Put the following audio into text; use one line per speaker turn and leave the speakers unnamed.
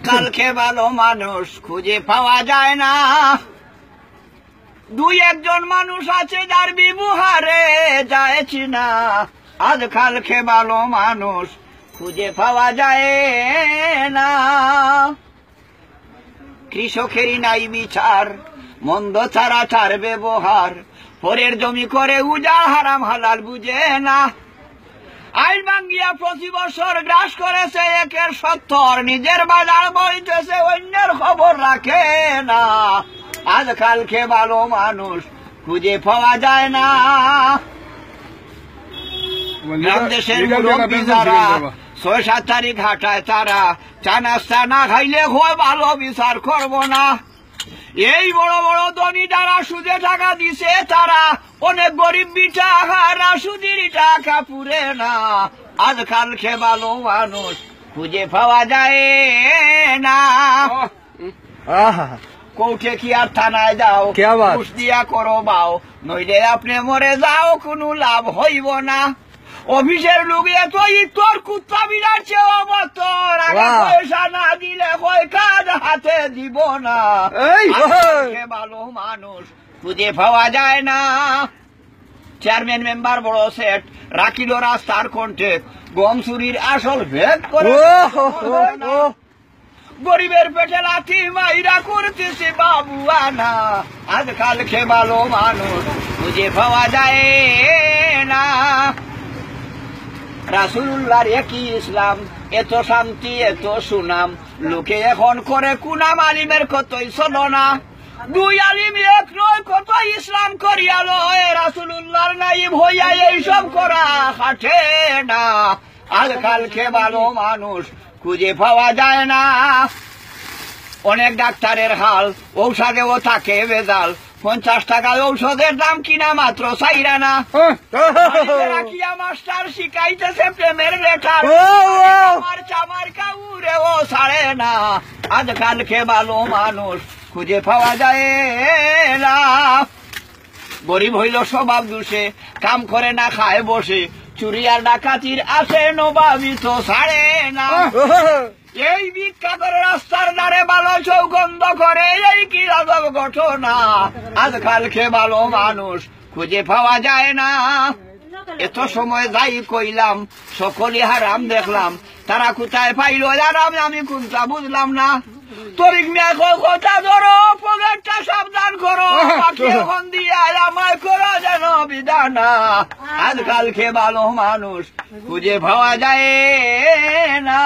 কালকে ভালো মানুষ খুঁজে পাওয়া যায় না, দুই একজন মানুষ আছে যার ব্যবহারে যায়ছি না। আজকালকে ভালো মানুষ খুঁজে পাওয়া যায় না। কৃষকেরই নাই বিচার, মন্দ ছাড়া তার ব্যবহার, পরের জমি করে উজা হারাম হালাল বুঝে না। আইন ভাঙ্গিয়া প্রতি বছর গ্রাস করেছে 1/70, নিজের বাজার বইতেছে অন্যের খবর রাখে না। আজকালকে ভালো মানুষ খুঁজে পাওয়া যায় না। গ্রাম দেশের মুরব্বী যারা 6-7 তারিখ হাঁটায় তারা চা নাস্তা না খাইলে হয় ভালো বিচার করবো না। এই বড় বড় ধনী যারা সুদে টাকা দিছে তারা অনেক গরিব বিটা হারা সুদির টাকা পুরে না। আজকালকে ভালো মানুষ খুঁজে পাওয়া যায় না। কোর্টে কি আর থানায় যাও, ঘুষ দিয়া করো বাও, নইলে আপনি মরে যাও, কোনো লাভ হইব না। অফিসের লোক এত তোর কুত্তা বিরাট চেয়ে অবতর, পয়সা না দিলে কয় কাজ হাতে দিব না। ভালো মানুষ খুঁজে পাওয়া যায় না। চেয়ারম্যান মেম্বার বড় সেট রাখিল রাস্তার কন্টেক্ট, গম চুরির আসল ভেদ করে গরিবের পেটে লাথি মাইরা করতেছে বাবু আনা। আজকালকে ভালো মানুষ খুঁজে পাওয়া যায় না। রাসূলুল্লাহর একই ইসলাম, এত শান্তি এত সুনাম, লোকে এখন করে কুনাম, আলিমের কতই চলো না। দুই আলিম এক নয়, কত ইসলাম করিয়া লয়, রাসূলুল্লাহর নাইব হইয়া এইসব করা খাটে না। আজকালকে ভালো মানুষ খুঁজে পাওয়া যায় না। অনেক ডাক্তারের হাল, ঔষধেও থাকে ভেজাল, 50 টাকায় ঔষধের দাম কিনা মাত্র 4 আনা। রাখিয়া মাস্টার শিখাইতেছে প্রেমের লেখার, আমার চামার কাউরেও ছাড়ে না। আজকালকে ভালো মানুষ খুঁজে পাওয়া যায় না। গরিব হইল স্বভাব দোষে, কাম করে না খায় বসে, চুরি আর ডাকাতির আসে নবাবি তো ছাড়ে না। এই ভিক্ষা করে রাস্তার ধারে ভালো সৌগন্ধ করে, এই কি রাজব ঘটনা। আজকালকে ভালো মানুষ খুঁজে পাওয়া যায় না। এত সময় যাই কইলাম, সকলে হারাম দেখলাম, তারা কোথায় পাইল আরাম আমি কোনটা বুঝলাম না। তরিক মিয়া কথা ধরো, পকেটটা সাবধান করো, এখন দিয়ে আমায় করো যেন বিধানা। আজকালকে ভালো মানুষ খুঁজে পাওয়া যায় না।